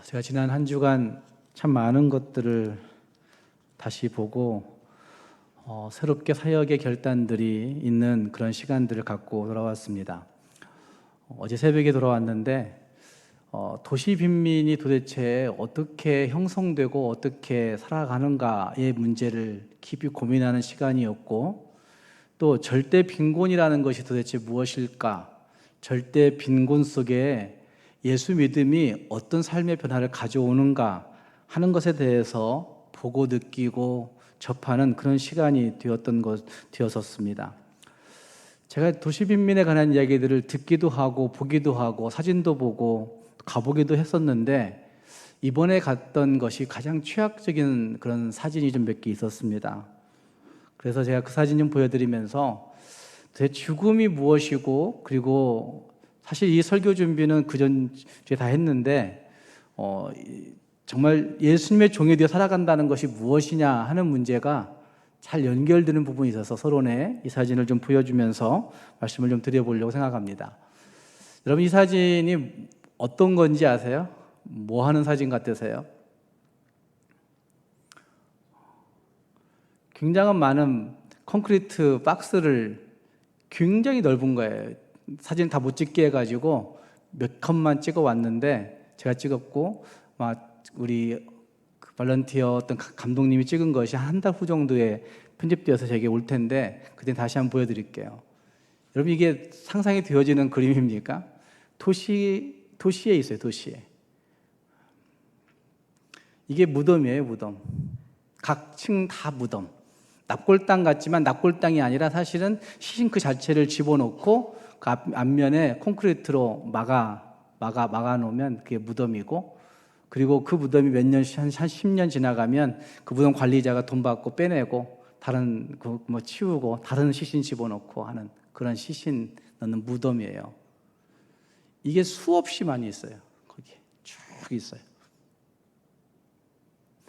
제가 지난 한 주간 참 많은 것들을 다시 보고 새롭게 사역의 결단들이 있는 그런 시간들을 갖고 돌아왔습니다. 어제 새벽에 돌아왔는데 도시 빈민이 도대체 어떻게 형성되고 어떻게 살아가는가의 문제를 깊이 고민하는 시간이었고, 또 절대 빈곤이라는 것이 도대체 무엇일까? 절대 빈곤 속에 예수 믿음이 어떤 삶의 변화를 가져오는가 하는 것에 대해서 보고 느끼고 접하는 그런 시간이 되었었습니다. 제가 도시 빈민에 관한 이야기들을 듣기도 하고 보기도 하고 사진도 보고 가보기도 했었는데, 이번에 갔던 것이 가장 취약적인 그런 사진이 좀 몇 개 있었습니다. 그래서 제가 그 사진 좀 보여드리면서 제 죽음이 무엇이고, 그리고 사실 이 설교 준비는 그전주에 다 했는데 정말 예수님의 종이 되어 살아간다는 것이 무엇이냐 하는 문제가 잘 연결되는 부분이 있어서 서론에 이 사진을 좀 보여주면서 말씀을 좀 드려보려고 생각합니다. 여러분, 이 사진이 어떤 건지 아세요? 뭐 하는 사진 같으세요? 굉장한 많은 콘크리트 박스를 굉장히 넓은 거예요. 사진 다 못 찍게 해가지고 몇 컷만 찍어 왔는데, 제가 찍었고 우리 발런티어 어떤 감독님이 찍은 것이 한 달 후 정도에 편집되어서 제게 올 텐데, 그때 다시 한번 보여드릴게요. 여러분, 이게 상상이 되어지는 그림입니까? 도시에 있어요. 도시에. 이게 무덤이에요. 무덤. 각 층 다 무덤. 납골당 같지만 납골당이 아니라 사실은 시싱크 자체를 집어넣고 그 앞면에 콘크리트로 막아 놓으면 그게 무덤이고, 그리고 그 무덤이 몇 년, 한 10년 지나가면 그 무덤 관리자가 돈 받고 빼내고 다른 치우고 다른 시신 집어넣고 하는 그런 시신 넣는 무덤이에요. 이게 수없이 많이 있어요. 거기에 쭉 있어요.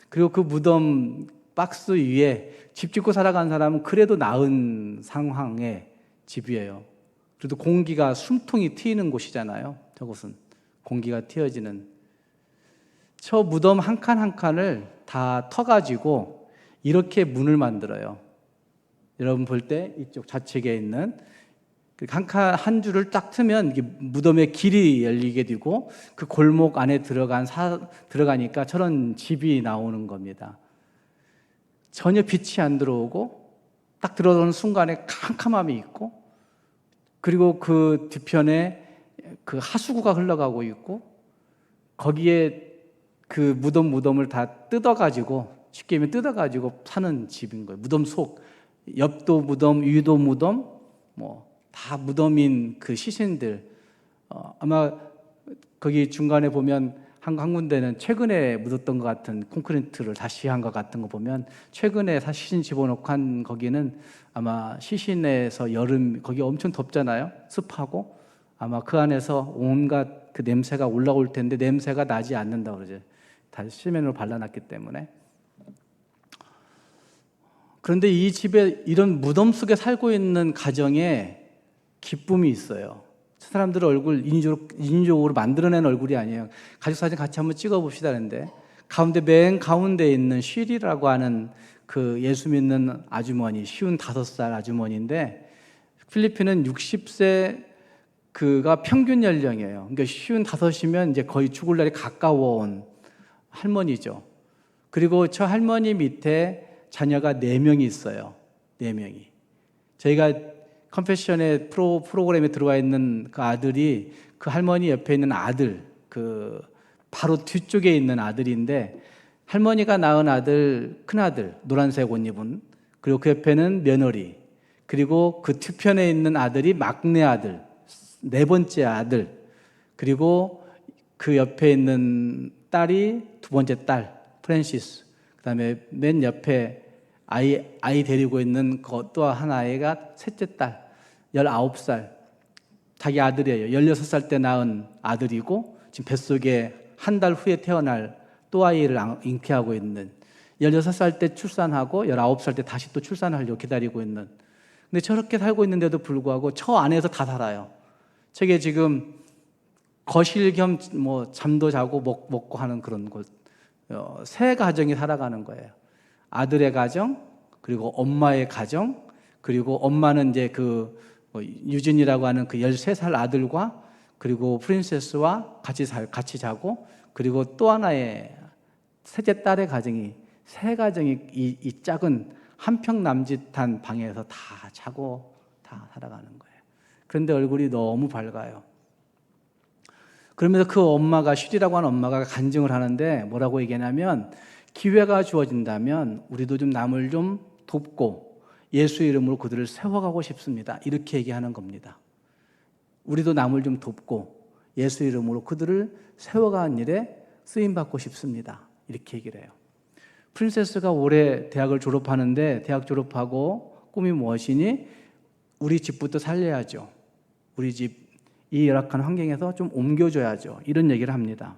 그리고 그 무덤 박스 위에 집 짓고 살아가는 사람은 그래도 나은 상황의 집이에요. 그래도 공기가 숨통이 트이는 곳이잖아요. 저곳은 공기가 튀어지는. 저 무덤 한 칸 한 칸을 다 터가지고 이렇게 문을 만들어요. 여러분 볼 때 이쪽 좌측에 있는 한 줄을 딱 트면 이게 무덤의 길이 열리게 되고, 그 골목 안에 들어가니까 저런 집이 나오는 겁니다. 전혀 빛이 안 들어오고 딱 들어오는 순간에 캄캄함이 있고, 그리고 그 뒤편에 그 하수구가 흘러가고 있고, 거기에 그 무덤을 다 뜯어가지고, 쉽게 얘기하면 뜯어가지고 사는 집인 거예요. 무덤 속, 옆도 무덤, 위도 무덤, 다 무덤인 그 시신들. 아마 거기 중간에 보면 한 군데는 최근에 묻었던 것 같은 콘크리트를 다시 한 것 같은 거 보면, 최근에 시신 집어넣고 한 거기는 아마 시신에서 여름, 거기 엄청 덥잖아요. 습하고 아마 그 안에서 온갖 그 냄새가 올라올 텐데 냄새가 나지 않는다고 그러죠. 다 시멘으로 발라놨기 때문에. 그런데 이 집에 이런 무덤 속에 살고 있는 가정에 기쁨이 있어요. 사람들 얼굴 인위적으로 만들어낸 얼굴이 아니에요. 가족사진 같이 한번 찍어봅시다. 그런데 맨 가운데 있는 쉬리라고 하는 그 예수 믿는 아주머니, 55살 아주머니인데, 필리핀은 60세 그가 평균 연령이에요. 그러니까 55이면 이제 거의 죽을 날이 가까워 온 할머니죠. 그리고 저 할머니 밑에 자녀가 4명이 있어요. 4명이. 저희가 컨페션의 프로그램에 들어와 있는 그 아들이 그 할머니 옆에 있는 아들, 그 바로 뒤쪽에 있는 아들인데, 할머니가 낳은 아들, 큰아들, 노란색 옷 입은, 그리고 그 옆에는 며느리, 그리고 그 뒤편에 있는 아들이 막내 아들, 4번째 아들, 그리고 그 옆에 있는 딸이 2번째 딸, 프랜시스, 그 다음에 맨 옆에 아이 데리고 있는 또 한 아이가 셋째 딸, 19살, 자기 아들이에요. 16살 때 낳은 아들이고, 지금 뱃속에 한 달 후에 태어날 또 아이를 잉태하고 있는, 16살 때 출산하고 19살 때 다시 또 출산하려고 기다리고 있는. 근데 저렇게 살고 있는데도 불구하고 저 안에서 다 살아요. 저게 지금 거실 겸 뭐 잠도 자고 먹고 하는 그런 곳. 세 가정이 살아가는 거예요. 아들의 가정, 그리고 엄마의 가정, 그리고 엄마는 이제 유진이라고 하는 그 13살 아들과 그리고 프린세스와 같이 자고, 그리고 또 하나의 셋째 딸의 가정이, 세 가정이 이 작은 한 평 남짓한 방에서 다 자고 다 살아가는 거예요. 그런데 얼굴이 너무 밝아요. 그러면서 그 엄마가, 슈리라고 하는 엄마가 간증을 하는데 뭐라고 얘기하냐면, 기회가 주어진다면 우리도 좀 남을 좀 돕고 예수의 이름으로 그들을 세워가고 싶습니다. 이렇게 얘기하는 겁니다. 우리도 남을 좀 돕고 예수의 이름으로 그들을 세워가는 일에 쓰임받고 싶습니다. 이렇게 얘기를 해요. 프린세스가 올해 대학을 졸업하는데, 대학 졸업하고 꿈이 무엇이니? 우리 집부터 살려야죠. 우리 집 이 열악한 환경에서 좀 옮겨줘야죠. 이런 얘기를 합니다.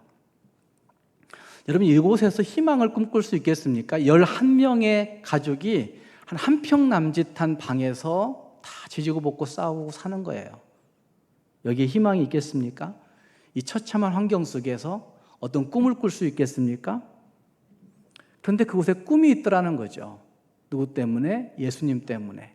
여러분, 이곳에서 희망을 꿈꿀 수 있겠습니까? 11명의 가족이 한 평 남짓한 방에서 다 지지고 볶고 싸우고 사는 거예요. 여기에 희망이 있겠습니까? 이 처참한 환경 속에서 어떤 꿈을 꿀 수 있겠습니까? 그런데 그곳에 꿈이 있더라는 거죠. 누구 때문에? 예수님 때문에.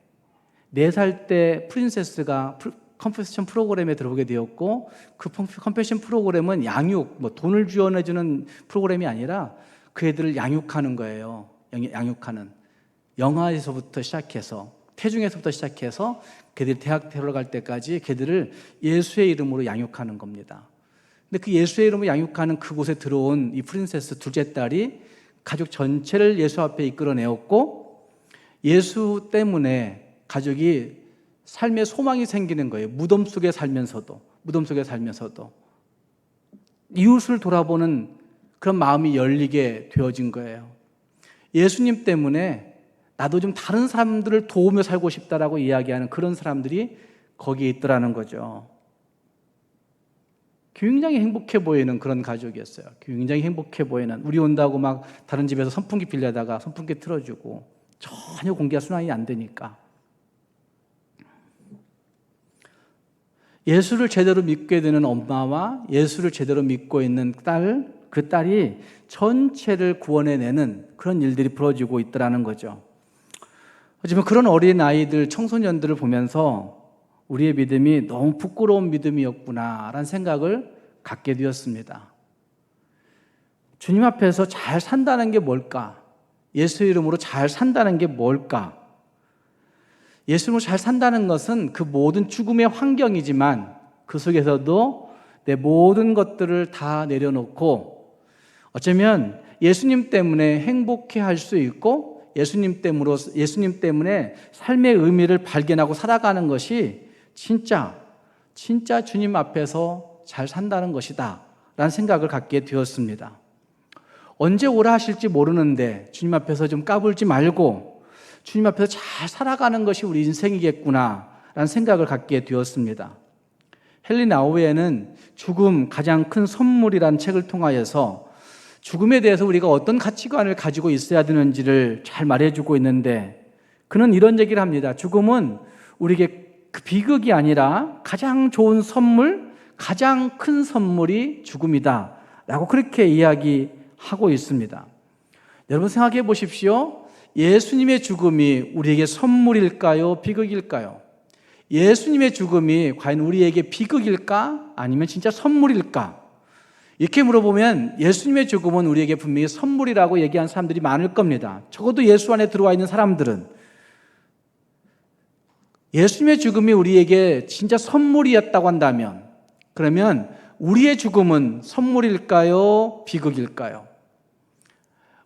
4살 때 프린세스가 컴패션 프로그램에 들어오게 되었고, 그 컴패션 프로그램은 양육, 돈을 지원해주는 프로그램이 아니라 그 애들을 양육하는 거예요. 양육하는. 영아에서부터 시작해서, 태중에서부터 시작해서 걔들이 대학 들어갈 때까지 걔들을 예수의 이름으로 양육하는 겁니다. 근데 그 예수의 이름으로 양육하는 그곳에 들어온 이 프린세스 둘째 딸이 가족 전체를 예수 앞에 이끌어내었고, 예수 때문에 가족이 삶의 소망이 생기는 거예요. 무덤 속에 살면서도 이웃을 돌아보는 그런 마음이 열리게 되어진 거예요. 예수님 때문에 나도 좀 다른 사람들을 도우며 살고 싶다라고 이야기하는 그런 사람들이 거기에 있더라는 거죠. 굉장히 행복해 보이는 그런 가족이었어요. 굉장히 행복해 보이는, 우리 온다고 막 다른 집에서 선풍기 빌려다가 선풍기 틀어주고, 전혀 공기가 순환이 안 되니까. 예수를 제대로 믿게 되는 엄마와 예수를 제대로 믿고 있는 그 딸이 전체를 구원해내는 그런 일들이 벌어지고 있더라는 거죠. 하지만 그런 어린 아이들, 청소년들을 보면서 우리의 믿음이 너무 부끄러운 믿음이었구나라는 생각을 갖게 되었습니다. 주님 앞에서 잘 산다는 게 뭘까? 예수 이름으로 잘 산다는 게 뭘까? 예수 이름으로 잘 산다는 것은 그 모든 죽음의 환경이지만 그 속에서도 내 모든 것들을 다 내려놓고 어쩌면 예수님 때문에 행복해 할 수 있고 예수님 때문에 삶의 의미를 발견하고 살아가는 것이 진짜 주님 앞에서 잘 산다는 것이다 라는 생각을 갖게 되었습니다. 언제 오라 하실지 모르는데 주님 앞에서 좀 까불지 말고 주님 앞에서 잘 살아가는 것이 우리 인생이겠구나 라는 생각을 갖게 되었습니다. 헨리 나우에는 죽음 가장 큰 선물이라는 책을 통하여서 죽음에 대해서 우리가 어떤 가치관을 가지고 있어야 되는지를 잘 말해주고 있는데, 그는 이런 얘기를 합니다. 죽음은 우리에게 그 비극이 아니라 가장 좋은 선물, 가장 큰 선물이 죽음이다 라고 그렇게 이야기하고 있습니다. 여러분 생각해 보십시오. 예수님의 죽음이 우리에게 선물일까요? 비극일까요? 예수님의 죽음이 과연 우리에게 비극일까? 아니면 진짜 선물일까? 이렇게 물어보면 예수님의 죽음은 우리에게 분명히 선물이라고 얘기하는 사람들이 많을 겁니다. 적어도 예수 안에 들어와 있는 사람들은. 예수님의 죽음이 우리에게 진짜 선물이었다고 한다면, 그러면 우리의 죽음은 선물일까요? 비극일까요?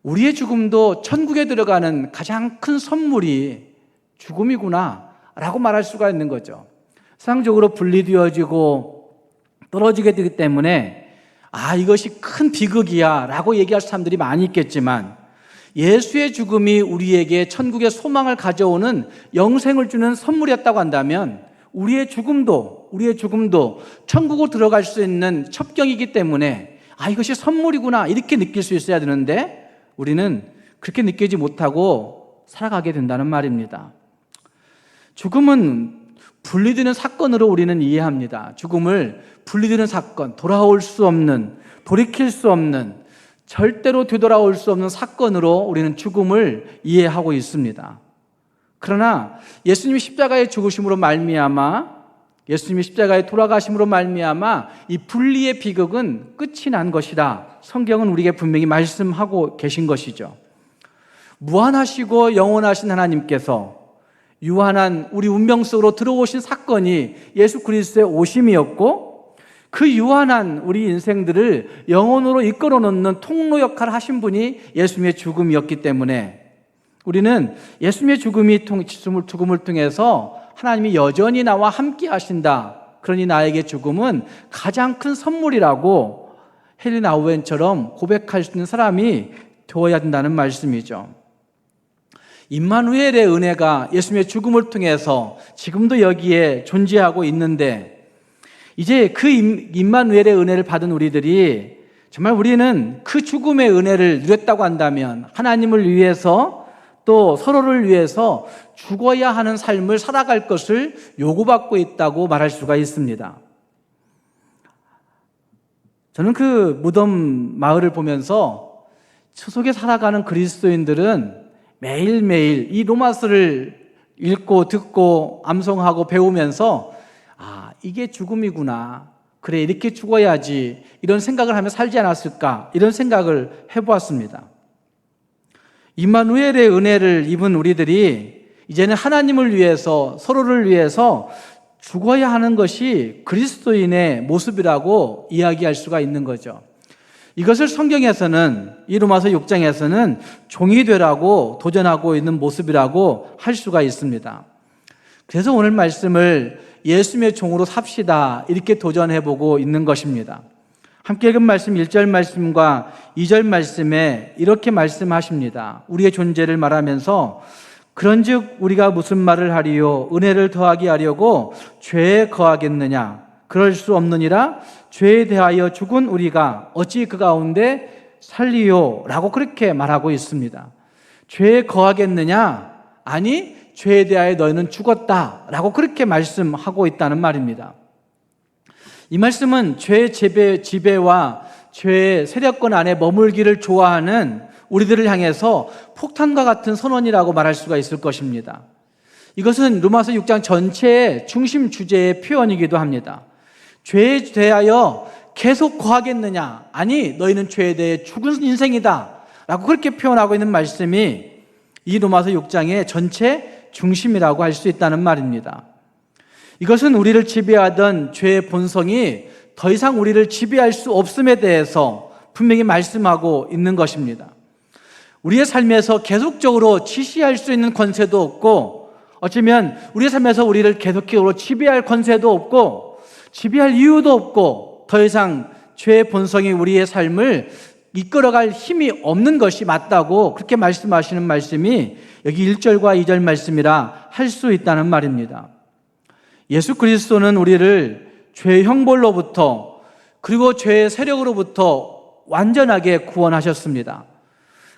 우리의 죽음도 천국에 들어가는 가장 큰 선물이 죽음이구나 라고 말할 수가 있는 거죠. 세상적으로 분리되어지고 떨어지게 되기 때문에 이것이 큰 비극이야 라고 얘기할 사람들이 많이 있겠지만, 예수의 죽음이 우리에게 천국의 소망을 가져오는 영생을 주는 선물이었다고 한다면 우리의 죽음도 천국으로 들어갈 수 있는 첩경이기 때문에 이것이 선물이구나 이렇게 느낄 수 있어야 되는데 우리는 그렇게 느끼지 못하고 살아가게 된다는 말입니다. 죽음은 분리되는 사건으로 우리는 이해합니다. 죽음을 분리되는 사건, 돌아올 수 없는, 돌이킬 수 없는, 절대로 되돌아올 수 없는 사건으로 우리는 죽음을 이해하고 있습니다. 그러나 예수님이 십자가의 죽으심으로 말미암아, 예수님이 십자가에 돌아가심으로 말미암아 이 분리의 비극은 끝이 난 것이다. 성경은 우리에게 분명히 말씀하고 계신 것이죠. 무한하시고 영원하신 하나님께서 유한한 우리 운명 속으로 들어오신 사건이 예수 그리스도의 오심이었고, 그 유한한 우리 인생들을 영혼으로 이끌어 놓는 통로 역할을 하신 분이 예수님의 죽음이었기 때문에 우리는 예수님의 죽음을 통해서 하나님이 여전히 나와 함께 하신다, 그러니 나에게 죽음은 가장 큰 선물이라고 헨리 나우엔처럼 고백할 수 있는 사람이 되어야 된다는 말씀이죠. 임마누엘의 은혜가 예수님의 죽음을 통해서 지금도 여기에 존재하고 있는데, 이제 그 임마누엘의 은혜를 받은 우리들이 정말 우리는 그 죽음의 은혜를 누렸다고 한다면 하나님을 위해서 또 서로를 위해서 죽어야 하는 삶을 살아갈 것을 요구받고 있다고 말할 수가 있습니다. 저는 그 무덤 마을을 보면서 추석에 살아가는 그리스도인들은 매일매일 이 로마서를 읽고 듣고 암송하고 배우면서 이게 죽음이구나, 그래 이렇게 죽어야지, 이런 생각을 하며 살지 않았을까, 이런 생각을 해보았습니다. 임마누엘의 은혜를 입은 우리들이 이제는 하나님을 위해서 서로를 위해서 죽어야 하는 것이 그리스도인의 모습이라고 이야기할 수가 있는 거죠. 이것을 성경에서는, 이 로마서 6장에서는 종이 되라고 도전하고 있는 모습이라고 할 수가 있습니다. 그래서 오늘 말씀을 예수님의 종으로 삽시다, 이렇게 도전해보고 있는 것입니다. 함께 읽은 말씀 1절 말씀과 2절 말씀에 이렇게 말씀하십니다. 우리의 존재를 말하면서 그런즉 우리가 무슨 말을 하리요? 은혜를 더하게 하려고 죄에 거하겠느냐? 그럴 수 없느니라. 죄에 대하여 죽은 우리가 어찌 그 가운데 살리요? 라고 그렇게 말하고 있습니다. 죄에 거하겠느냐? 아니, 죄에 대하여 너희는 죽었다 라고 그렇게 말씀하고 있다는 말입니다. 이 말씀은 죄의 지배와 죄의 세력권 안에 머물기를 좋아하는 우리들을 향해서 폭탄과 같은 선언이라고 말할 수가 있을 것입니다. 이것은 로마서 6장 전체의 중심 주제의 표현이기도 합니다. 죄에 대하여 계속 거하겠느냐? 아니, 너희는 죄에 대해 죽은 인생이다 라고 그렇게 표현하고 있는 말씀이 이 로마서 6장의 전체 중심이라고 할 수 있다는 말입니다. 이것은 우리를 지배하던 죄의 본성이 더 이상 우리를 지배할 수 없음에 대해서 분명히 말씀하고 있는 것입니다. 우리의 삶에서 계속적으로 지시할 수 있는 권세도 없고, 어쩌면 우리의 삶에서 우리를 계속적으로 지배할 권세도 없고, 지배할 이유도 없고, 더 이상 죄의 본성이 우리의 삶을 이끌어갈 힘이 없는 것이 맞다고 그렇게 말씀하시는 말씀이 여기 1절과 2절 말씀이라 할 수 있다는 말입니다. 예수 그리스도는 우리를 죄의 형벌로부터, 그리고 죄의 세력으로부터 완전하게 구원하셨습니다.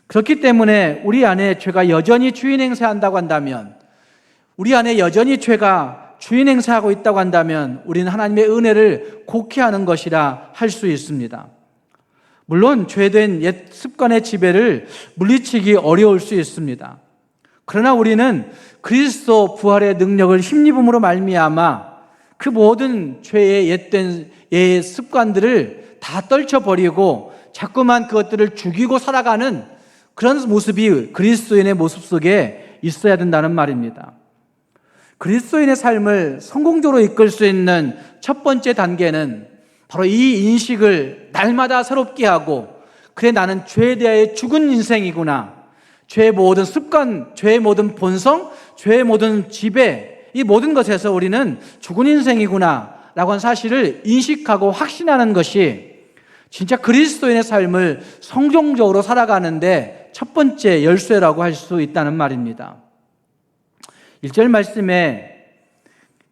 그렇기 때문에 우리 안에 죄가 여전히 주인 행세한다고 한다면, 우리 안에 여전히 죄가 주인 행세하고 있다고 한다면 우리는 하나님의 은혜를 곡해하는 것이라 할 수 있습니다. 물론 죄된 옛 습관의 지배를 물리치기 어려울 수 있습니다. 그러나 우리는 그리스도 부활의 능력을 힘입음으로 말미암아 그 모든 죄의 옛 습관들을 다 떨쳐버리고 자꾸만 그것들을 죽이고 살아가는 그런 모습이 그리스도인의 모습 속에 있어야 된다는 말입니다. 그리스도인의 삶을 성공적으로 이끌 수 있는 첫 번째 단계는 바로 이 인식을 날마다 새롭게 하고, 그래 나는 죄에 대해 죽은 인생이구나, 죄의 모든 습관, 죄의 모든 본성, 죄의 모든 지배, 이 모든 것에서 우리는 죽은 인생이구나 라고 하는 사실을 인식하고 확신하는 것이 진짜 그리스도인의 삶을 성공적으로 살아가는데 첫 번째 열쇠라고 할 수 있다는 말입니다. 1절 말씀에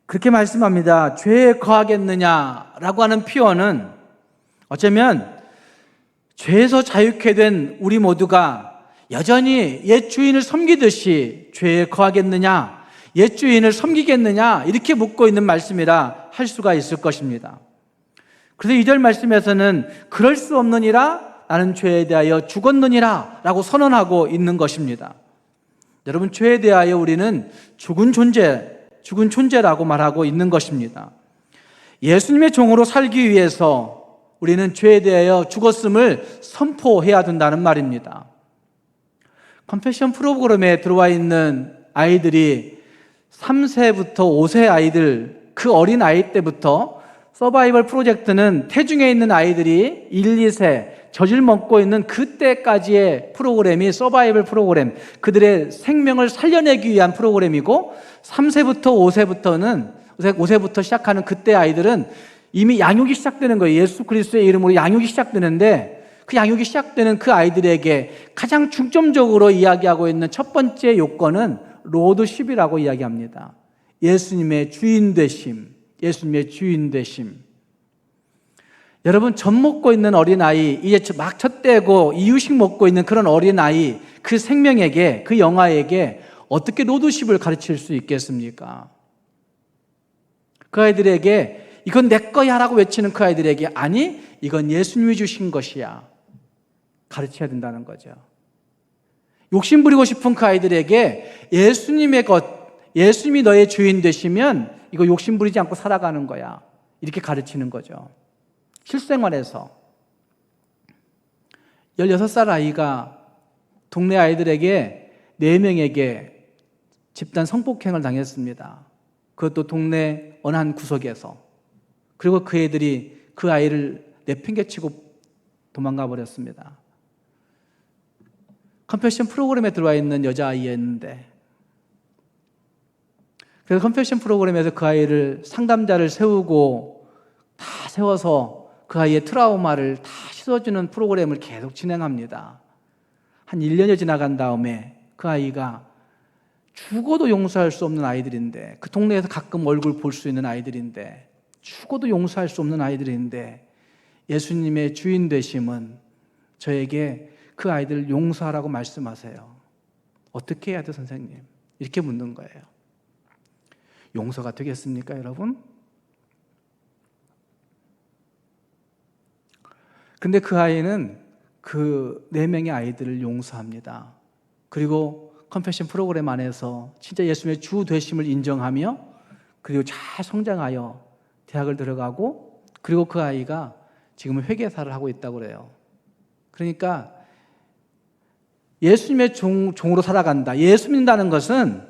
그렇게 말씀합니다. 죄에 거하겠느냐라고 하는 표현은 어쩌면 죄에서 자유케 된 우리 모두가 여전히 옛 주인을 섬기듯이 죄에 거하겠느냐, 옛 주인을 섬기겠느냐 이렇게 묻고 있는 말씀이라 할 수가 있을 것입니다. 그래서 2절 말씀에서는 그럴 수 없느니라 나는 죄에 대하여 죽었느니라 라고 선언하고 있는 것입니다. 여러분, 죄에 대하여 우리는 죽은 존재라고 말하고 있는 것입니다. 예수님의 종으로 살기 위해서 우리는 죄에 대하여 죽었음을 선포해야 된다는 말입니다. 컴패션 프로그램에 들어와 있는 아이들이 3세부터 5세 아이들, 그 어린 아이 때부터 서바이벌 프로젝트는 태중에 있는 아이들이 1, 2세 젖을 먹고 있는 그때까지의 프로그램이 서바이벌 프로그램, 그들의 생명을 살려내기 위한 프로그램이고, 3세부터 5세부터 시작하는 그때 아이들은 이미 양육이 시작되는 거예요. 예수 그리스도의 이름으로 양육이 시작되는데, 그 양육이 시작되는 그 아이들에게 가장 중점적으로 이야기하고 있는 첫 번째 요건은 로드십이라고 이야기합니다. 예수님의 주인 되심, 예수님의 주인 되심. 여러분, 젖 먹고 있는 어린아이, 이제 막 젖대고 이유식 먹고 있는 그런 어린아이, 그 생명에게, 그 영아에게 어떻게 로드십을 가르칠 수 있겠습니까? 그 아이들에게 이건 내 거야 라고 외치는 그 아이들에게 아니, 이건 예수님이 주신 것이야 가르쳐야 된다는 거죠. 욕심 부리고 싶은 그 아이들에게 예수님의 것, 예수님이 너의 주인 되시면 이거 욕심 부리지 않고 살아가는 거야 이렇게 가르치는 거죠. 실생활에서 16살 아이가 동네 아이들에게 4명에게 집단 성폭행을 당했습니다. 그것도 동네 어느 한 구석에서. 그리고 그 애들이 그 아이를 내팽개치고 도망가 버렸습니다. 컴패션 프로그램에 들어와 있는 여자아이였는데, 그래서 컴패션 프로그램에서 그 아이를 상담자를 세우고 다 세워서 그 아이의 트라우마를 다 씻어주는 프로그램을 계속 진행합니다. 한 1년이 지나간 다음에 그 아이가 죽어도 용서할 수 없는 아이들인데, 그 동네에서 가끔 얼굴 볼 수 있는 아이들인데, 죽어도 용서할 수 없는 아이들인데, 예수님의 주인 되심은 저에게 그 아이들 용서하라고 말씀하세요. 어떻게 해야 돼, 선생님? 이렇게 묻는 거예요. 용서가 되겠습니까, 여러분? 근데 그 아이는 그 4명의 아이들을 용서합니다. 그리고 컴패션 프로그램 안에서 진짜 예수님의 주 되심을 인정하며, 그리고 잘 성장하여 대학을 들어가고, 그리고 그 아이가 지금은 회계사를 하고 있다고 그래요. 그러니까 예수님의 종으로 살아간다. 예수 믿는다는 것은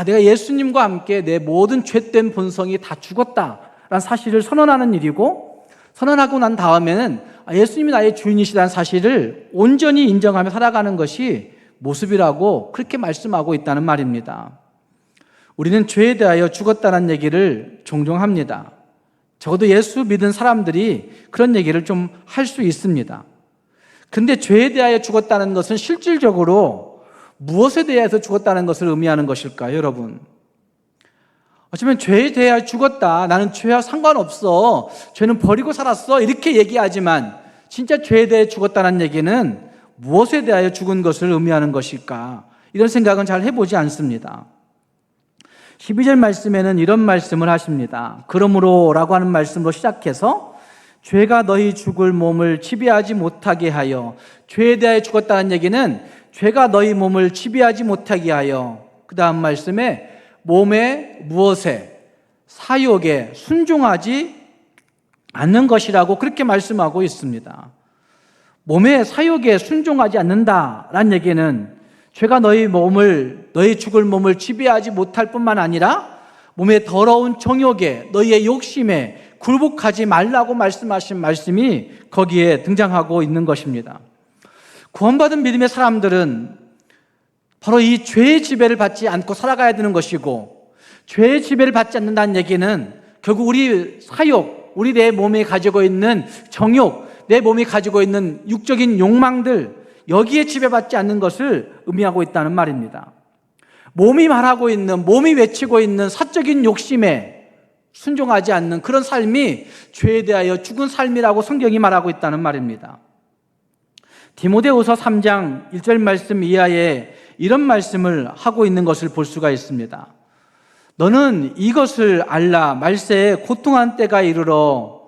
내가 예수님과 함께 내 모든 죄된 본성이 다 죽었다라는 사실을 선언하는 일이고, 선언하고 난 다음에는 예수님이 나의 주인이시라는 사실을 온전히 인정하며 살아가는 것이 모습이라고 그렇게 말씀하고 있다는 말입니다. 우리는 죄에 대하여 죽었다는 얘기를 종종 합니다. 적어도 예수 믿은 사람들이 그런 얘기를 좀 할 수 있습니다. 그런데 죄에 대하여 죽었다는 것은 실질적으로 무엇에 대해서 죽었다는 것을 의미하는 것일까요, 여러분? 어쩌면 죄에 대하여 죽었다, 나는 죄와 상관없어, 죄는 버리고 살았어, 이렇게 얘기하지만 진짜 죄에 대해 죽었다는 얘기는 무엇에 대하여 죽은 것을 의미하는 것일까? 이런 생각은 잘 해보지 않습니다. 12절 말씀에는 이런 말씀을 하십니다. 그러므로 라고 하는 말씀으로 시작해서 죄가 너희 죽을 몸을 지배하지 못하게 하여, 죄에 대하여 죽었다는 얘기는 죄가 너희 몸을 지배하지 못하게 하여, 그 다음 말씀에 몸의 무엇에, 사욕에 순종하지 않는 것이라고 그렇게 말씀하고 있습니다. 몸의 사욕에 순종하지 않는다라는 얘기는 죄가 너희 죽을 몸을 지배하지 못할 뿐만 아니라 몸의 더러운 정욕에, 너희의 욕심에 굴복하지 말라고 말씀하신 말씀이 거기에 등장하고 있는 것입니다. 구원받은 믿음의 사람들은 바로 이 죄의 지배를 받지 않고 살아가야 되는 것이고, 죄의 지배를 받지 않는다는 얘기는 결국 우리 사욕, 우리 내 몸에 가지고 있는 정욕, 내 몸이 가지고 있는 육적인 욕망들, 여기에 지배받지 않는 것을 의미하고 있다는 말입니다. 몸이 말하고 있는, 몸이 외치고 있는 사적인 욕심에 순종하지 않는 그런 삶이 죄에 대하여 죽은 삶이라고 성경이 말하고 있다는 말입니다. 디모데후서 3장 1절 말씀 이하에 이런 말씀을 하고 있는 것을 볼 수가 있습니다. 너는 이것을 알라. 말세에 고통한 때가 이르러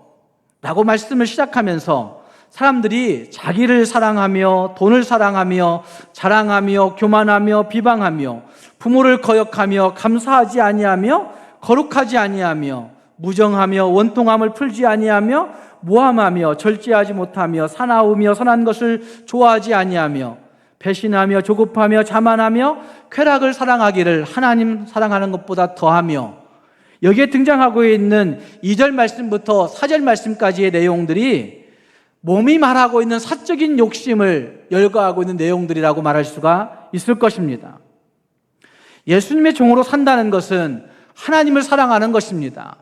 라고 말씀을 시작하면서 사람들이 자기를 사랑하며 돈을 사랑하며 자랑하며 교만하며 비방하며 부모를 거역하며 감사하지 아니하며 거룩하지 아니하며 무정하며 원통함을 풀지 아니하며 모함하며 절제하지 못하며 사나우며 선한 것을 좋아하지 아니하며 배신하며 조급하며 자만하며 쾌락을 사랑하기를 하나님 사랑하는 것보다 더하며, 여기에 등장하고 있는 2절 말씀부터 4절 말씀까지의 내용들이 몸이 말하고 있는 사적인 욕심을 열거하고 있는 내용들이라고 말할 수가 있을 것입니다. 예수님의 종으로 산다는 것은 하나님을 사랑하는 것입니다.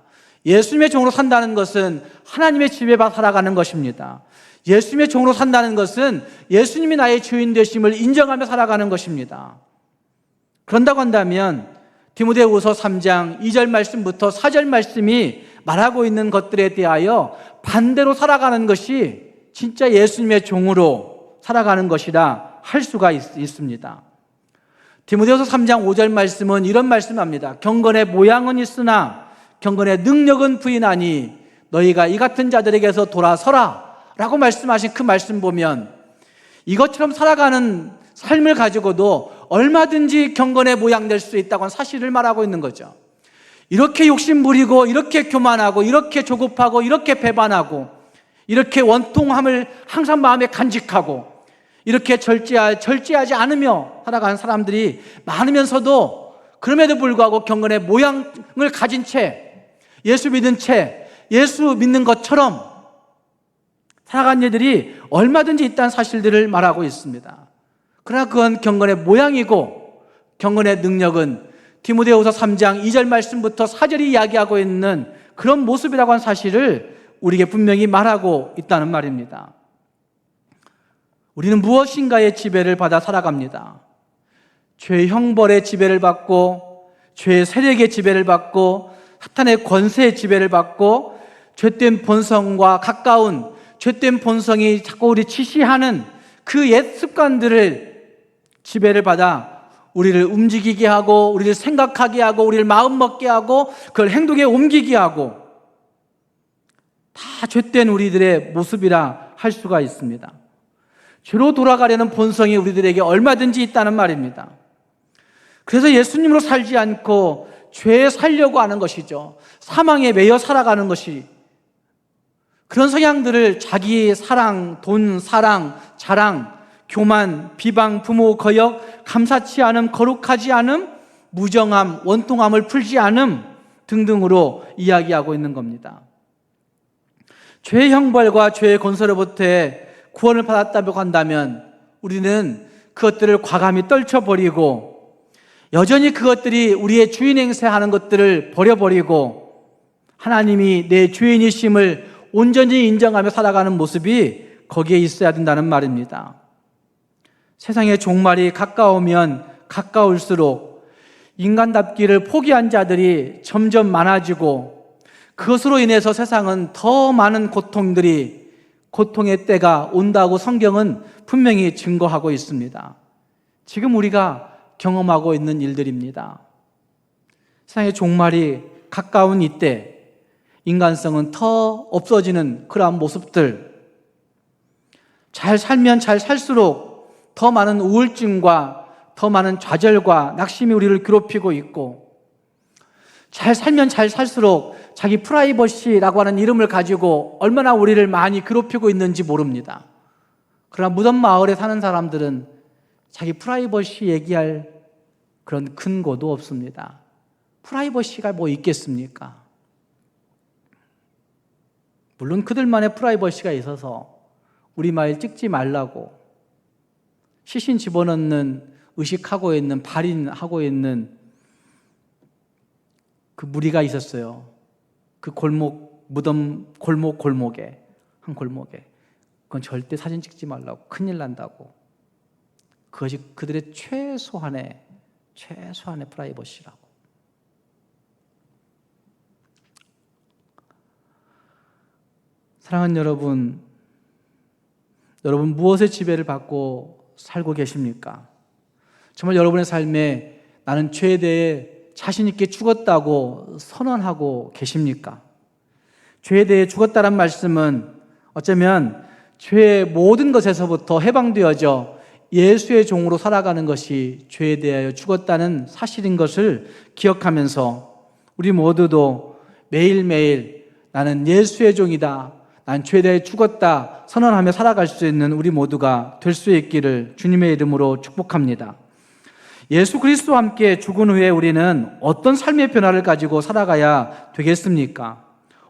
예수님의 종으로 산다는 것은 하나님의 집에 살아가는 것입니다. 예수님의 종으로 산다는 것은 예수님이 나의 주인 되심을 인정하며 살아가는 것입니다. 그런다고 한다면 디모데후서 3장 2절 말씀부터 4절 말씀이 말하고 있는 것들에 대하여 반대로 살아가는 것이 진짜 예수님의 종으로 살아가는 것이라 할 수가 있습니다. 디모데후서 3장 5절 말씀은 이런 말씀합니다. 경건의 모양은 있으나 경건의 능력은 부인하니 너희가 이 같은 자들에게서 돌아서라 라고 말씀하신 그 말씀 보면 이것처럼 살아가는 삶을 가지고도 얼마든지 경건의 모양 될 수 있다고 하는 사실을 말하고 있는 거죠. 이렇게 욕심 부리고 이렇게 교만하고 이렇게 조급하고 이렇게 배반하고 이렇게 원통함을 항상 마음에 간직하고 이렇게 절제하지 않으며 살아가는 사람들이 많으면서도 그럼에도 불구하고 경건의 모양을 가진 채 예수 믿은 채 예수 믿는 것처럼 살아간 이들이 얼마든지 있다는 사실들을 말하고 있습니다. 그러나 그건 경건의 모양이고 경건의 능력은 디모데후서 3장 2절 말씀부터 4절이 이야기하고 있는 그런 모습이라고 하는 사실을 우리에게 분명히 말하고 있다는 말입니다. 우리는 무엇인가의 지배를 받아 살아갑니다. 죄의 형벌의 지배를 받고 죄의 세력의 지배를 받고 사탄의 권세의 지배를 받고 죄된 본성과 가까운 죄된 본성이 자꾸 우리 치시하는 그 옛 습관들을 지배를 받아 우리를 움직이게 하고 우리를 생각하게 하고 우리를 마음먹게 하고 그걸 행동에 옮기게 하고 다 죄된 우리들의 모습이라 할 수가 있습니다. 죄로 돌아가려는 본성이 우리들에게 얼마든지 있다는 말입니다. 그래서 예수님으로 살지 않고 죄에 살려고 하는 것이죠. 사망에 매여 살아가는 것이, 그런 성향들을 자기의 사랑, 돈, 사랑, 자랑, 교만, 비방, 부모 거역, 감사치 않음, 거룩하지 않음, 무정함, 원통함을 풀지 않음 등등으로 이야기하고 있는 겁니다. 죄의 형벌과 죄의 권세로부터의 구원을 받았다고 한다면 우리는 그것들을 과감히 떨쳐버리고 여전히 그것들이 우리의 주인 행세하는 것들을 버려버리고 하나님이 내 주인이심을 온전히 인정하며 살아가는 모습이 거기에 있어야 된다는 말입니다. 세상의 종말이 가까우면 가까울수록 인간답기를 포기한 자들이 점점 많아지고 그것으로 인해서 세상은 더 많은 고통의 때가 온다고 성경은 분명히 증거하고 있습니다. 지금 우리가 경험하고 있는 일들입니다. 세상의 종말이 가까운 이때 인간성은 더 없어지는 그러한 모습들, 잘 살면 잘 살수록 더 많은 우울증과 더 많은 좌절과 낙심이 우리를 괴롭히고 있고, 잘 살면 잘 살수록 자기 프라이버시라고 하는 이름을 가지고 얼마나 우리를 많이 괴롭히고 있는지 모릅니다. 그러나 무덤 마을에 사는 사람들은 자기 프라이버시 얘기할 그런 근거도 없습니다. 프라이버시가 뭐 있겠습니까? 물론 그들만의 프라이버시가 있어서 우리 말 찍지 말라고 시신 집어넣는 의식하고 있는, 발인하고 있는 그 무리가 있었어요. 그 골목에, 한 골목에. 그건 절대 사진 찍지 말라고, 큰일 난다고. 그것이 그들의 최소한의 프라이버시라고. 사랑하는 여러분 무엇의 지배를 받고 살고 계십니까? 정말 여러분의 삶에 나는 죄에 대해 자신 있게 죽었다고 선언하고 계십니까? 죄에 대해 죽었다는 말씀은 어쩌면 죄의 모든 것에서부터 해방되어져 예수의 종으로 살아가는 것이 죄에 대하여 죽었다는 사실인 것을 기억하면서 우리 모두도 매일매일 나는 예수의 종이다, 난 죄에 대해 죽었다 선언하며 살아갈 수 있는 우리 모두가 될 수 있기를 주님의 이름으로 축복합니다. 예수 그리스도와 함께 죽은 후에 우리는 어떤 삶의 변화를 가지고 살아가야 되겠습니까?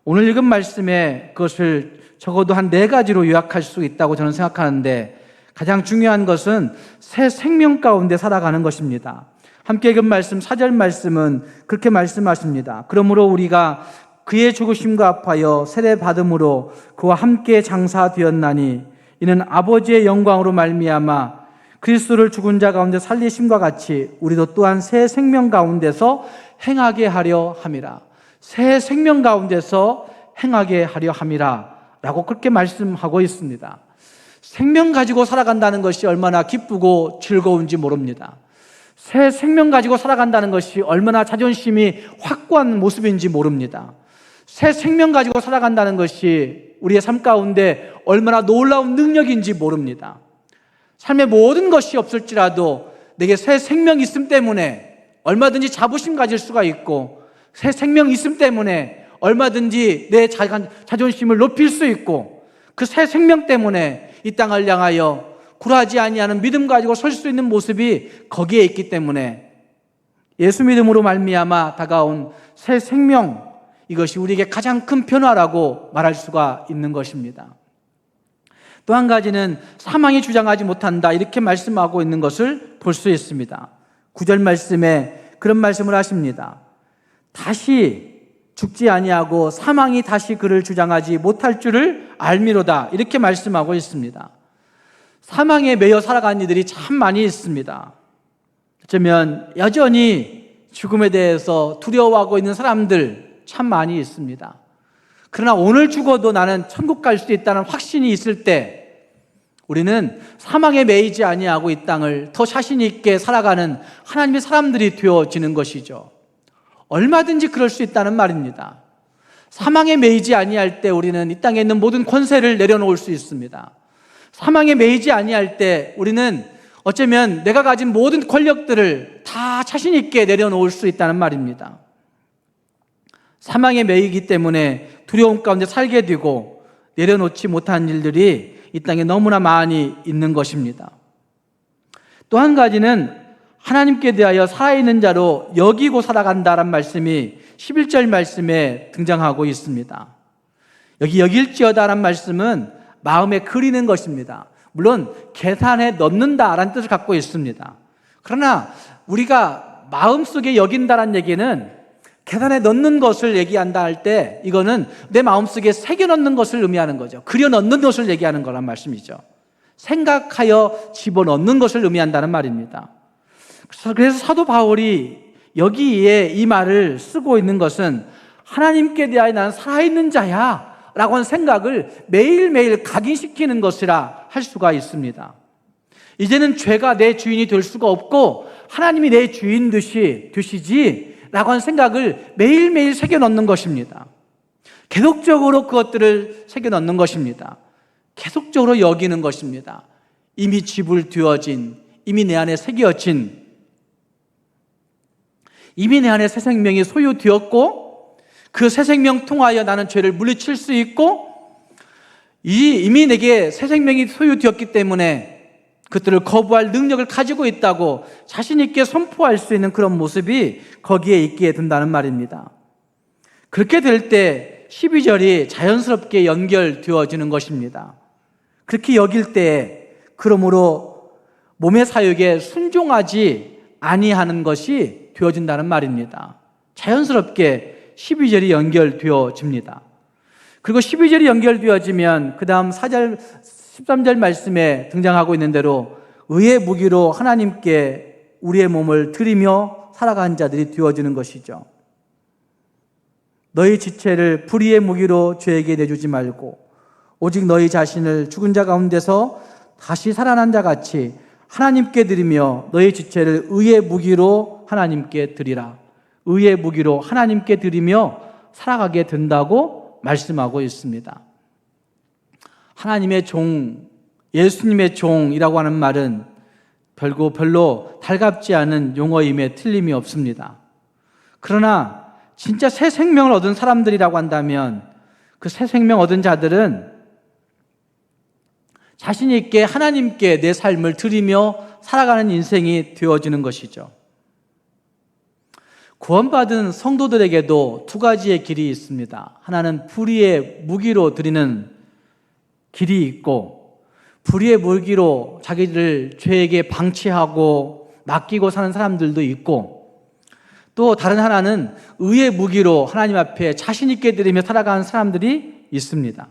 오늘 읽은 말씀에 그것을 적어도 한 4가지로 요약할 수 있다고 저는 생각하는데, 가장 중요한 것은 새 생명 가운데 살아가는 것입니다. 함께 읽은 말씀 4절 말씀은 그렇게 말씀하십니다. 그러므로 우리가 그의 죽으심과 합하여 세례 받음으로 그와 함께 장사되었나니 이는 아버지의 영광으로 말미암아 그리스도를 죽은 자 가운데 살리심과 같이 우리도 또한 새 생명 가운데서 행하게 하려 함이라. 새 생명 가운데서 행하게 하려 함이라 라고 그렇게 말씀하고 있습니다. 생명 가지고 살아간다는 것이 얼마나 기쁘고 즐거운지 모릅니다. 새 생명 가지고 살아간다는 것이 얼마나 자존심이 확고한 모습인지 모릅니다. 새 생명 가지고 살아간다는 것이 우리의 삶 가운데 얼마나 놀라운 능력인지 모릅니다. 삶의 모든 것이 없을지라도 내게 새 생명 있음 때문에 얼마든지 자부심 가질 수가 있고, 새 생명 있음 때문에 얼마든지 내 자존심을 높일 수 있고, 그 새 생명 때문에 이 땅을 향하여 굴하지 아니하는 믿음 가지고 설 수 있는 모습이 거기에 있기 때문에 예수 믿음으로 말미암아 다가온 새 생명, 이것이 우리에게 가장 큰 변화라고 말할 수가 있는 것입니다. 또 한 가지는 사망이 주장하지 못한다, 이렇게 말씀하고 있는 것을 볼 수 있습니다. 9절 말씀에 그런 말씀을 하십니다. 다시 죽지 아니하고 사망이 다시 그를 주장하지 못할 줄을 알미로다, 이렇게 말씀하고 있습니다. 사망에 매여 살아간 이들이 참 많이 있습니다. 어쩌면 여전히 죽음에 대해서 두려워하고 있는 사람들 참 많이 있습니다. 그러나 오늘 죽어도 나는 천국 갈 수 있다는 확신이 있을 때 우리는 사망에 매이지 아니하고 이 땅을 더 자신 있게 살아가는 하나님의 사람들이 되어지는 것이죠. 얼마든지 그럴 수 있다는 말입니다. 사망에 매이지 아니할 때 우리는 이 땅에 있는 모든 권세를 내려놓을 수 있습니다. 사망에 매이지 아니할 때 우리는 어쩌면 내가 가진 모든 권력들을 다 자신 있게 내려놓을 수 있다는 말입니다. 사망에 매이기 때문에 두려움 가운데 살게 되고 내려놓지 못한 일들이 이 땅에 너무나 많이 있는 것입니다. 또 한 가지는 하나님께 대하여 살아있는 자로 여기고 살아간다라는 말씀이 11절 말씀에 등장하고 있습니다. 여기 여길지어다라는 말씀은 마음에 그리는 것입니다. 물론 계산에 넣는다라는 뜻을 갖고 있습니다. 그러나 우리가 마음속에 여긴다라는 얘기는 계산에 넣는 것을 얘기한다 할 때 이거는 내 마음속에 새겨 넣는 것을 의미하는 거죠. 그려 넣는 것을 얘기하는 거란 말씀이죠. 생각하여 집어넣는 것을 의미한다는 말입니다. 그래서 사도 바울이 여기에 이 말을 쓰고 있는 것은 하나님께 대하여 나는 살아있는 자야 라고 하는 생각을 매일매일 각인시키는 것이라 할 수가 있습니다. 이제는 죄가 내 주인이 될 수가 없고 하나님이 내 주인 되시지 라고 하는 생각을 매일매일 새겨넣는 것입니다. 계속적으로 그것들을 새겨넣는 것입니다. 계속적으로 여기는 것입니다. 이미 지불되어진, 이미 내 안에 새겨진, 이미 내 안에 새 생명이 소유되었고 그 새 생명 통하여 나는 죄를 물리칠 수 있고 이미 내게 새 생명이 소유되었기 때문에 그들을 거부할 능력을 가지고 있다고 자신 있게 선포할 수 있는 그런 모습이 거기에 있게 된다는 말입니다. 그렇게 될 때 12절이 자연스럽게 연결되어지는 것입니다. 그렇게 여길 때 그러므로 몸의 사욕에 순종하지 아니하는 것이 되어진다는 말입니다. 자연스럽게 12절이 연결되어집니다. 그리고 12절이 연결되어지면 그 다음 4절 13절 말씀에 등장하고 있는 대로 의의 무기로 하나님께 우리의 몸을 드리며 살아간 자들이 되어지는 것이죠. 너희 지체를 불의의 무기로 죄에게 내주지 말고 오직 너희 자신을 죽은 자 가운데서 다시 살아난 자 같이 하나님께 드리며 너희 지체를 의의 무기로 하나님께 드리라. 의의 무기로 하나님께 드리며 살아가게 된다고 말씀하고 있습니다. 하나님의 종, 예수님의 종이라고 하는 말은 별로 달갑지 않은 용어임에 틀림이 없습니다. 그러나 진짜 새 생명을 얻은 사람들이라고 한다면 그 새 생명 얻은 자들은 자신 있게 하나님께 내 삶을 드리며 살아가는 인생이 되어지는 것이죠. 구원받은 성도들에게도 두 가지의 길이 있습니다. 하나는 불의의 무기로 드리는 길이 있고, 불의의 무기로 자기를 죄에게 방치하고 맡기고 사는 사람들도 있고, 또 다른 하나는 의의 무기로 하나님 앞에 자신 있게 드리며 살아가는 사람들이 있습니다.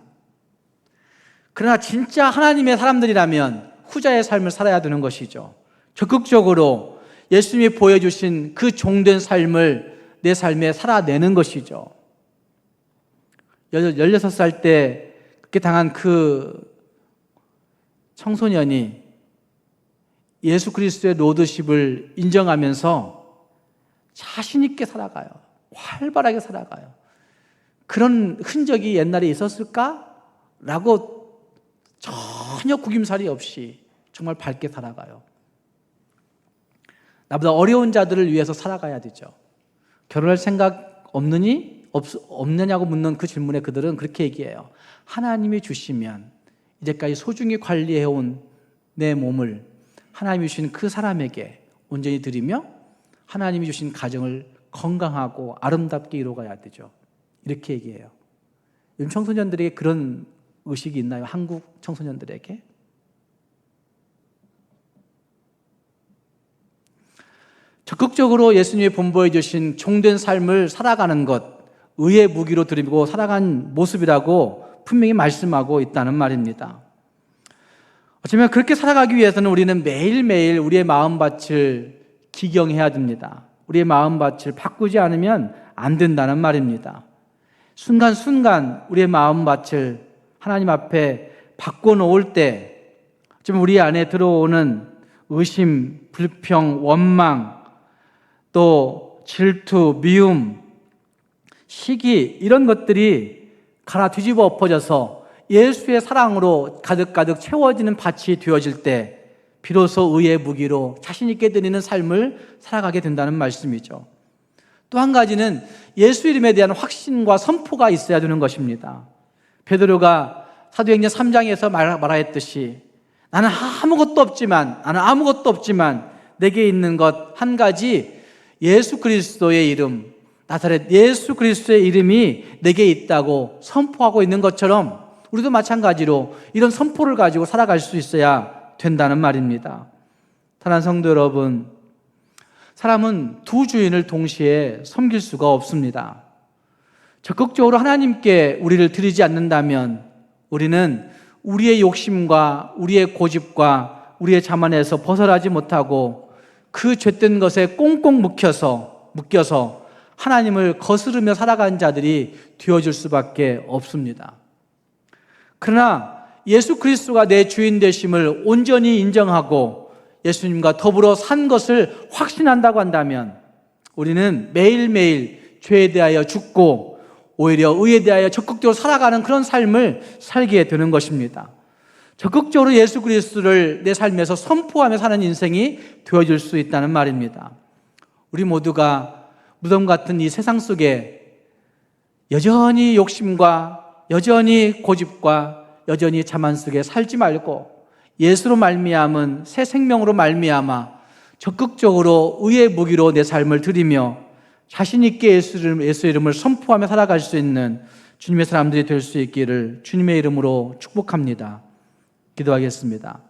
그러나 진짜 하나님의 사람들이라면 후자의 삶을 살아야 되는 것이죠. 적극적으로 예수님이 보여주신 그 종된 삶을 내 삶에 살아내는 것이죠. 16살 때 그렇게 당한 그 청소년이 예수 그리스도의 로드십을 인정하면서 자신 있게 살아가요. 활발하게 살아가요. 그런 흔적이 옛날에 있었을까? 라고 전혀 구김살이 없이 정말 밝게 살아가요. 나보다 어려운 자들을 위해서 살아가야 되죠. 결혼할 생각 없느냐고 묻는 그 질문에 그들은 그렇게 얘기해요. 하나님이 주시면 이제까지 소중히 관리해온 내 몸을 하나님이 주신 그 사람에게 온전히 드리며 하나님이 주신 가정을 건강하고 아름답게 이루어가야 되죠. 이렇게 얘기해요. 요즘 청소년들에게 그런 의식이 있나요? 한국 청소년들에게? 적극적으로 예수님이 본보여 주신 종된 삶을 살아가는 것, 의의 무기로 드리고 살아간 모습이라고 분명히 말씀하고 있다는 말입니다. 어쩌면 그렇게 살아가기 위해서는 우리는 매일매일 우리의 마음밭을 기경해야 됩니다. 우리의 마음밭을 바꾸지 않으면 안 된다는 말입니다. 순간순간 우리의 마음밭을 하나님 앞에 바꿔놓을 때 좀 우리 안에 들어오는 의심, 불평, 원망, 또 질투, 미움, 시기 이런 것들이 갈아 뒤집어 엎어져서 예수의 사랑으로 가득가득 채워지는 밭이 되어질 때 비로소 의의 무기로 자신 있게 드리는 삶을 살아가게 된다는 말씀이죠. 또 한 가지는 예수 이름에 대한 확신과 선포가 있어야 되는 것입니다. 베드로가 사도행전 3장에서 말하였듯이 나는 아무것도 없지만 내게 있는 것 한 가지 예수 그리스도의 이름, 나사렛 예수 그리스도의 이름이 내게 있다고 선포하고 있는 것처럼 우리도 마찬가지로 이런 선포를 가지고 살아갈 수 있어야 된다는 말입니다. 사랑하는 성도 여러분, 사람은 두 주인을 동시에 섬길 수가 없습니다. 적극적으로 하나님께 우리를 드리지 않는다면 우리는 우리의 욕심과 우리의 고집과 우리의 자만에서 벗어나지 못하고 그 죄된 것에 꽁꽁 묶여서 하나님을 거스르며 살아가는 자들이 되어줄 수밖에 없습니다. 그러나 예수 그리스도가 내 주인 되심을 온전히 인정하고 예수님과 더불어 산 것을 확신한다고 한다면 우리는 매일매일 죄에 대하여 죽고 오히려 의에 대하여 적극적으로 살아가는 그런 삶을 살게 되는 것입니다. 적극적으로 예수 그리스도를 내 삶에서 선포하며 사는 인생이 되어질 수 있다는 말입니다. 우리 모두가 무덤 같은 이 세상 속에 여전히 욕심과 여전히 고집과 여전히 자만 속에 살지 말고 예수로 말미암은 새 생명으로 말미암아 적극적으로 의의 무기로 내 삶을 드리며 자신 있게 예수 이름을 선포하며 살아갈 수 있는 주님의 사람들이 될 수 있기를 주님의 이름으로 축복합니다. 기도하겠습니다.